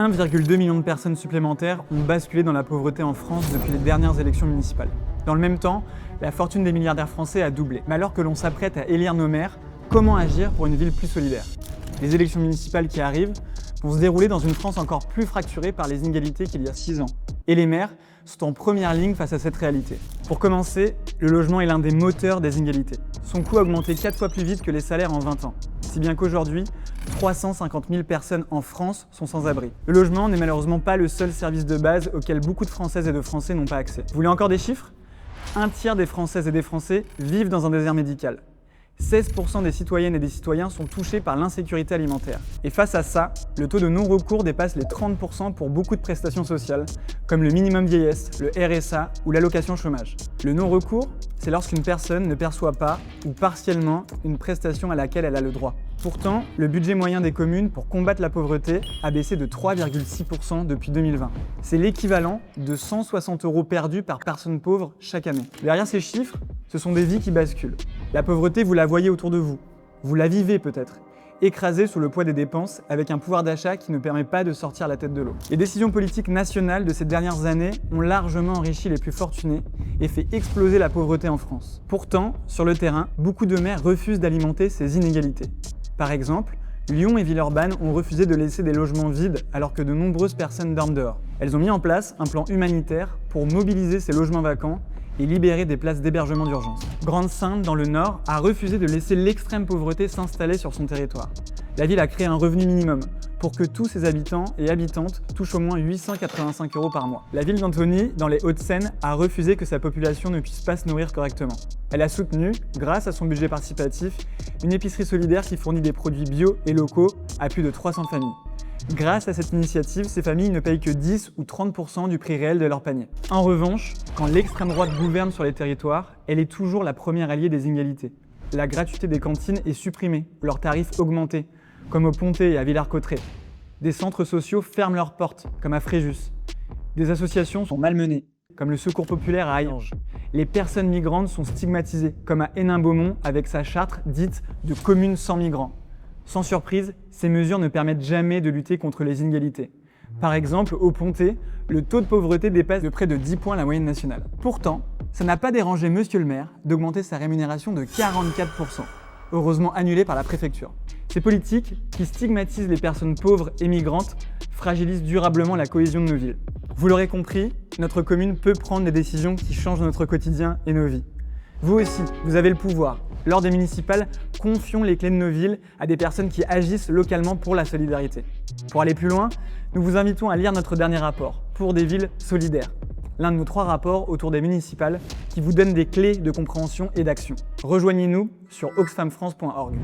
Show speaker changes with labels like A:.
A: 1,2 million de personnes supplémentaires ont basculé dans la pauvreté en France depuis les dernières élections municipales. Dans le même temps, la fortune des milliardaires français a doublé. Mais alors que l'on s'apprête à élire nos maires, comment agir pour une ville plus solidaire? Les élections municipales qui arrivent vont se dérouler dans une France encore plus fracturée par les inégalités qu'il y a 6 ans. Et les maires sont en première ligne face à cette réalité. Pour commencer, le logement est l'un des moteurs des inégalités. Son coût a augmenté 4 fois plus vite que les salaires en 20 ans. Si bien qu'aujourd'hui, 350 000 personnes en France sont sans abri. Le logement n'est malheureusement pas le seul service de base auquel beaucoup de Françaises et de Français n'ont pas accès. Vous voulez encore des chiffres? Un tiers des Françaises et des Français vivent dans un désert médical. 16% des citoyennes et des citoyens sont touchés par l'insécurité alimentaire. Et face à ça, le taux de non-recours dépasse les 30% pour beaucoup de prestations sociales, comme le minimum vieillesse, le RSA ou l'allocation chômage. Le non-recours, c'est lorsqu'une personne ne perçoit pas ou partiellement une prestation à laquelle elle a le droit. Pourtant, le budget moyen des communes pour combattre la pauvreté a baissé de 3,6% depuis 2020. C'est l'équivalent de 160 € perdus par personne pauvre chaque année. Derrière ces chiffres, ce sont des vies qui basculent. La pauvreté, vous la voyez autour de vous. Vous la vivez peut-être, écrasée sous le poids des dépenses avec un pouvoir d'achat qui ne permet pas de sortir la tête de l'eau. Les décisions politiques nationales de ces dernières années ont largement enrichi les plus fortunés et fait exploser la pauvreté en France. Pourtant, sur le terrain, beaucoup de maires refusent d'alimenter ces inégalités. Par exemple, Lyon et Villeurbanne ont refusé de laisser des logements vides alors que de nombreuses personnes dorment dehors. Elles ont mis en place un plan humanitaire pour mobiliser ces logements vacants et libérer des places d'hébergement d'urgence. Grande-Synthe, dans le Nord, a refusé de laisser l'extrême pauvreté s'installer sur son territoire. La ville a créé un revenu minimum pour que tous ses habitants et habitantes touchent au moins 885 € par mois. La ville d'Antony, dans les Hauts-de-Seine, a refusé que sa population ne puisse pas se nourrir correctement. Elle a soutenu, grâce à son budget participatif, une épicerie solidaire qui fournit des produits bio et locaux à plus de 300 familles. Grâce à cette initiative, ces familles ne payent que 10 ou 30% du prix réel de leur panier. En revanche, quand l'extrême droite gouverne sur les territoires, elle est toujours la première alliée des inégalités. La gratuité des cantines est supprimée, leurs tarifs augmentés, comme au Pontet et à Villers-Cotterêts. Des centres sociaux ferment leurs portes, comme à Fréjus. Des associations sont malmenées, comme le Secours populaire à Hayange. Les personnes migrantes sont stigmatisées, comme à Hénin-Beaumont avec sa charte dite de commune sans migrants. Sans surprise, ces mesures ne permettent jamais de lutter contre les inégalités. Par exemple, au Pontet, le taux de pauvreté dépasse de près de 10 points la moyenne nationale. Pourtant, ça n'a pas dérangé Monsieur le maire d'augmenter sa rémunération de 44%, heureusement annulée par la préfecture. Ces politiques, qui stigmatisent les personnes pauvres et migrantes, fragilisent durablement la cohésion de nos villes. Vous l'aurez compris, notre commune peut prendre des décisions qui changent notre quotidien et nos vies. Vous aussi, vous avez le pouvoir. Lors des municipales, confions les clés de nos villes à des personnes qui agissent localement pour la solidarité. Pour aller plus loin, nous vous invitons à lire notre dernier rapport, Pour des villes solidaires. L'un de nos 3 rapports autour des municipales qui vous donne des clés de compréhension et d'action. Rejoignez-nous sur oxfamfrance.org.